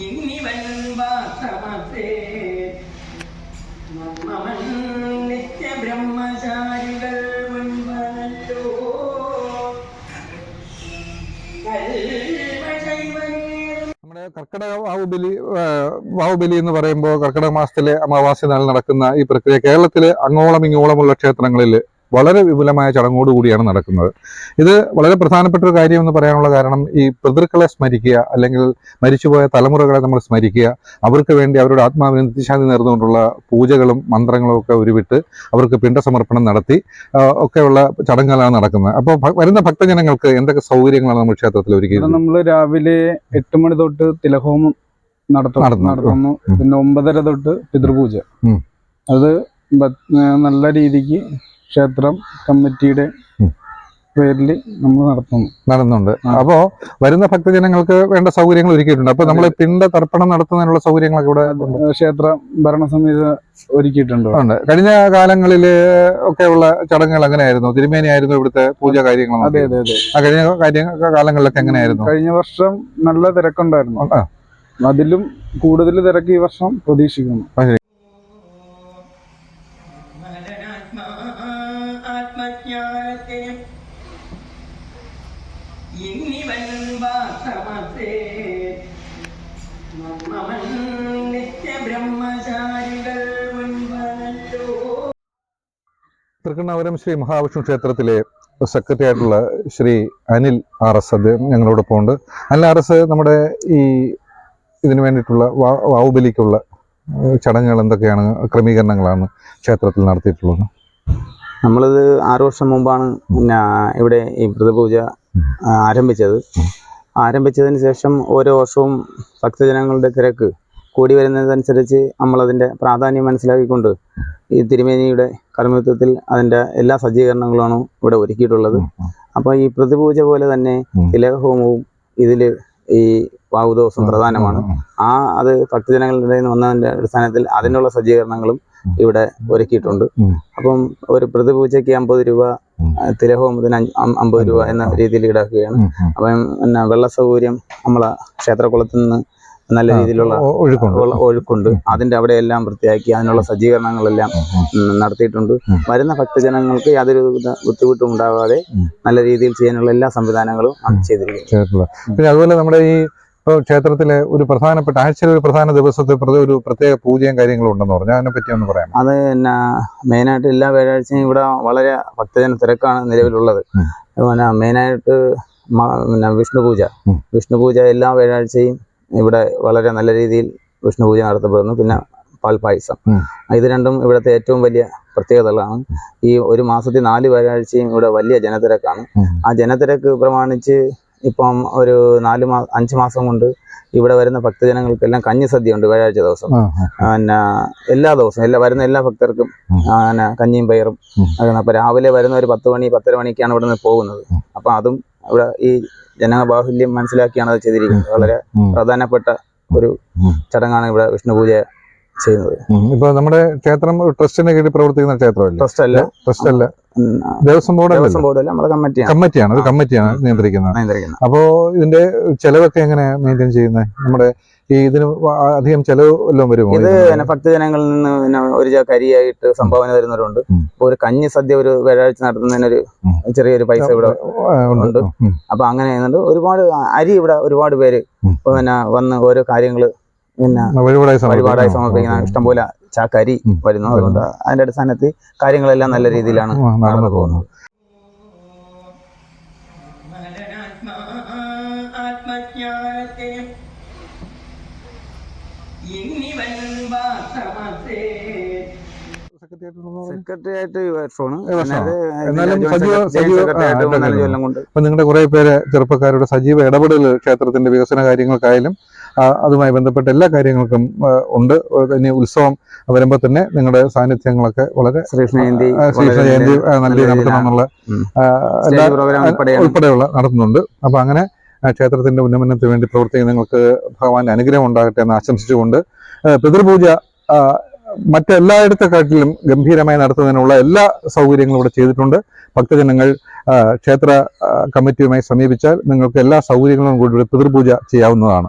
ഇന്നിവൻ വാസമസേ മമൻ നിത്യബ്രഹ്മചാരികൾ മുൻപനല്ലോ നമ്മുടെ കർക്കിടക വാവുബലി എന്ന് പറയുമ്പോൾ കർക്കിടക മാസത്തിലെ അമാവാസി നാൾ നടക്കുന്ന ഈ പ്രക്രിയ കേരളത്തിലെ അങ്ങോളം ഇങ്ങോളമുള്ള ക്ഷേത്രങ്ങളിൽ വളരെ വിപുലമായ ചടങ്ങോടുകൂടിയാണ് നടക്കുന്നത്. ഇത് വളരെ പ്രധാനപ്പെട്ട ഒരു കാര്യം എന്ന് പറയാനുള്ള കാരണം ഈ പിതൃക്കളെ സ്മരിക്കുക, അല്ലെങ്കിൽ മരിച്ചുപോയ തലമുറകളെ നമ്മൾ സ്മരിക്കുക, അവർക്ക് വേണ്ടി അവരുടെ ആത്മാവിന് നിത്യശാന്തി നേർന്നുകൊണ്ടുള്ള പൂജകളും മന്ത്രങ്ങളും ഒക്കെ ഉരുവിട്ട് അവർക്ക് പിണ്ടസമർപ്പണം നടത്തി ഒക്കെയുള്ള ചടങ്ങുകളാണ് നടക്കുന്നത്. അപ്പോൾ വരുന്ന ഭക്തജനങ്ങൾക്ക് എന്തൊക്കെ സൗകര്യങ്ങളാണ് നമ്മൾ ക്ഷേത്രത്തിൽ ഒരുക്കിയത്? നമ്മൾ രാവിലെ 8 മണി തൊട്ട് തിലഹോമം നടത്തുന്നു. പിന്നെ 9:30 തൊട്ട് പിതൃപൂജ. അത് നല്ല രീതിക്ക് ക്ഷേത്രം കമ്മിറ്റിയുടെ പേരിൽ നമ്മൾ നടത്തുന്നുണ്ട്. അപ്പോ വരുന്ന ഭക്തജനങ്ങൾക്ക് വേണ്ട സൗകര്യങ്ങൾ ഒരുക്കിയിട്ടുണ്ട്. അപ്പൊ നമ്മൾ പിണ്ട തർപ്പണം നടത്തുന്നതിനുള്ള സൗകര്യങ്ങളൊക്കെ ഇവിടെ ക്ഷേത്ര ഭരണസമിതി ഒരുക്കിയിട്ടുണ്ട്. കഴിഞ്ഞ കാലങ്ങളിൽ ഒക്കെ ഉള്ള ചടങ്ങുകൾ എങ്ങനെയായിരുന്നു? തിരുമേനിയായിരുന്നു ഇവിടുത്തെ പൂജ കാര്യങ്ങൾ? അതെ. കഴിഞ്ഞ കാലങ്ങളിലൊക്കെ എങ്ങനെയായിരുന്നു? കഴിഞ്ഞ വർഷം നല്ല തിരക്കുണ്ടായിരുന്നു. അതിലും കൂടുതൽ തിരക്ക് ഈ വർഷം പ്രതീക്ഷിക്കുന്നു. ഇന്നിവൻ വാസമസേ മമൻ നിത്യബ്രഹ്മചാരികൾ മുൻപനല്ലോ. തൃക്കണ്ണാപുരം ശ്രീ മഹാവിഷ്ണു ക്ഷേത്രത്തിലെ സെക്രട്ടറി ആയിട്ടുള്ള ശ്രീ അനിൽ RS അദ്ദേഹം ഞങ്ങളോടൊപ്പം ഉണ്ട്. അനിൽ RS, നമ്മുടെ ഈ ഇതിനു വേണ്ടിയിട്ടുള്ള വാവുബലിക്കുള്ള ചടങ്ങുകൾ എന്തൊക്കെയാണ്, ക്രമീകരണങ്ങളാണ് ക്ഷേത്രത്തിൽ നടത്തിയിട്ടുള്ളത്? നമ്മളിത് 6 വർഷം മുമ്പാണ് ഇവിടെ ഈ വ്രതപൂജ ആരംഭിച്ചതിന് ശേഷം ഓരോ വർഷവും ഭക്തജനങ്ങളുടെ തിരക്ക് കൂടി വരുന്നതനുസരിച്ച് നമ്മളതിൻ്റെ പ്രാധാന്യം മനസ്സിലാക്കിക്കൊണ്ട് ഈ തിരുമേനിയുടെ കർമ്മിത്വത്തിൽ അതിൻ്റെ എല്ലാ സജ്ജീകരണങ്ങളുമാണ് ഇവിടെ ഒരുക്കിയിട്ടുള്ളത്. അപ്പോൾ ഈ പ്രതിപൂജ പോലെ തന്നെ തിലകഹോമവും ഇതിൽ ഈ വാവുദിവസം പ്രധാനമാണ്. അത് ഭക്തജനങ്ങളുടെ നിന്ന് വന്നതിൻ്റെ അടിസ്ഥാനത്തിൽ അതിനുള്ള സജ്ജീകരണങ്ങളും ഇവിടെ ഒരുക്കിയിട്ടുണ്ട്. അപ്പം ഒരു പ്രതിപൂജയ്ക്ക് 50 രൂപ, തിലഹോമത്തിന് 50 രൂപ എന്ന രീതിയിൽ ഈടാക്കുകയാണ്. അപ്പം പിന്നെ വെള്ള സൗകര്യം നമ്മളെ ക്ഷേത്രകുളത്തിൽ നിന്ന് നല്ല രീതിയിലുള്ള ഒഴുക്കുണ്ട്. അതിൻ്റെ അവിടെയെല്ലാം വൃത്തിയാക്കി അതിനുള്ള സജ്ജീകരണങ്ങളെല്ലാം നടത്തിയിട്ടുണ്ട്. വരുന്ന ഭക്തജനങ്ങൾക്ക് യാതൊരു ബുദ്ധിമുട്ടും ഉണ്ടാകാതെ നല്ല രീതിയിൽ ചെയ്യാനുള്ള എല്ലാ സംവിധാനങ്ങളും ചെയ്തിരിക്കുന്നു. പിന്നെ അതുപോലെ നമ്മുടെ ഈ ക്ഷേത്രത്തിലെ ഒരു പ്രധാനപ്പെട്ട ആഴ്ചയിലെ ഒരു പ്രധാന ദിവസത്തെ ഒരു പ്രത്യേക പൂജയും കാര്യങ്ങളും ഉണ്ടെന്ന് പറഞ്ഞു, അതിനെ പറ്റി ഒന്ന് പറയാം. അത് പിന്നെ മെയിനായിട്ട് എല്ലാ വ്യാഴാഴ്ചയും ഇവിടെ വളരെ ഭക്തജന തിരക്കാണ് നിലവിലുള്ളത്. പിന്നെ മെയിനായിട്ട് പിന്നെ വിഷ്ണു പൂജ എല്ലാ വ്യാഴാഴ്ചയും ഇവിടെ വളരെ നല്ല രീതിയിൽ വിഷ്ണു പൂജ നടത്തപ്പെടുന്നു. പിന്നെ പാൽപായസം, ഇത് രണ്ടും ഇവിടുത്തെ ഏറ്റവും വലിയ പ്രത്യേകതകളാണ്. ഈ ഒരു മാസത്തിൽ 4 വ്യാഴാഴ്ചയും ഇവിടെ വലിയ ജനത്തിരക്കാണ്. ആ ജനത്തിരക്ക് പ്രമാണിച്ച് ഇപ്പം ഒരു 5 മാസം കൊണ്ട് ഇവിടെ വരുന്ന ഭക്തജനങ്ങൾക്കെല്ലാം കഞ്ഞിസദ്യ ഉണ്ട് വ്യാഴാഴ്ച ദിവസം. പിന്നെ എല്ലാ ദിവസവും വരുന്ന എല്ലാ ഭക്തർക്കും പിന്നെ കഞ്ഞിയും പയറും. അപ്പൊ രാവിലെ വരുന്ന ഒരു 10 മണി 10:30 മണിക്കാണ് ഇവിടെ നിന്ന് പോകുന്നത്. അപ്പൊ അതും ഇവിടെ ഈ ജനബാഹുല്യം മനസ്സിലാക്കിയാണ് അത് ചെയ്തിരിക്കുന്നത്. വളരെ പ്രധാനപ്പെട്ട ഒരു ചടങ്ങാണ് ഇവിടെ വിഷ്ണു പൂജ ചെയ്യുന്നത്. ഇപ്പൊ നമ്മുടെ ക്ഷേത്രം ട്രസ്റ്റിന്റെ കീഴിൽ പ്രവർത്തിക്കുന്ന ക്ഷേത്രമല്ല? ട്രസ്റ്റ് അല്ല, ദേവസ്വം ബോർഡ് നമ്മുടെ കമ്മിറ്റിയാണ്. അത് കമ്മിറ്റിയാണ് നിയന്ത്രിക്കുന്നത്. അപ്പോ ഇതിന്റെ ചെലവൊക്കെ എങ്ങനെ മെയിൻറ്റെയിൻ ചെയ്യുന്നത്? നമ്മുടെ ഈ ഇതിന് അധികം ചെലവ് വല്ലതും വരുമോ? ഇത് ഭക്തജനങ്ങളിൽ നിന്ന് ഒരു കരിയായിട്ട് സംഭാവന തരുന്നവരുണ്ട്. ഒരു കഞ്ഞി സദ്യ ഒരു വ്യാഴാഴ്ച നടത്തുന്നതിനൊരു ചെറിയൊരു പൈസ ഇവിടെ ഉണ്ട്. അപ്പൊ അങ്ങനെ ഒരുപാട് അരി ഇവിടെ ഒരുപാട് പേര് പിന്നെ വന്ന് ഓരോ കാര്യങ്ങള് പിന്നെ വഴിപാടായി സമർപ്പിക്കുന്ന ഇഷ്ടംപോലെ ചാക്കരി വരുന്നു. അതുകൊണ്ട് അതിന്റെ അടിസ്ഥാനത്തിൽ കാര്യങ്ങളെല്ലാം നല്ല രീതിയിലാണ് നടന്നു പോകുന്നത്. സെക്രട്ടറി ആയിട്ട് നിങ്ങളുടെ കുറെ പേര് ചെറുപ്പക്കാരുടെ സജീവ ഇടപെടൽ ക്ഷേത്രത്തിന്റെ വികസന കാര്യങ്ങൾക്കായാലും അതുമായി ബന്ധപ്പെട്ട എല്ലാ കാര്യങ്ങൾക്കും ഉണ്ട്. ഇനി ഉത്സവം വരുമ്പോൾ തന്നെ നിങ്ങളുടെ സാന്നിധ്യങ്ങളൊക്കെ വളരെ ശ്രീകൃഷ്ണജയന്തി നല്ല നടത്തണമെന്നുള്ള ഉൾപ്പെടെയുള്ള നടത്തുന്നുണ്ട്. അപ്പൊ അങ്ങനെ ക്ഷേത്രത്തിന്റെ ഉന്നമനത്തിന് വേണ്ടി പ്രവർത്തിക്കുന്ന നിങ്ങൾക്ക് ഭഗവാന്റെ അനുഗ്രഹം ഉണ്ടാകട്ടെ എന്ന് ആശംസിച്ചുകൊണ്ട് പിതൃപൂജ മറ്റെല്ലായിടത്തെക്കാട്ടിലും ഗംഭീരമായി നടത്തുന്നതിനുള്ള എല്ലാ സൗകര്യങ്ങളും ഇവിടെ ചെയ്തിട്ടുണ്ട്. ഭക്തജനങ്ങൾ ക്ഷേത്ര കമ്മിറ്റിയുമായി സമീപിച്ചാൽ നിങ്ങൾക്ക് എല്ലാ സൗകര്യങ്ങളും കൂടി പിതൃപൂജ ചെയ്യാവുന്നതാണ്.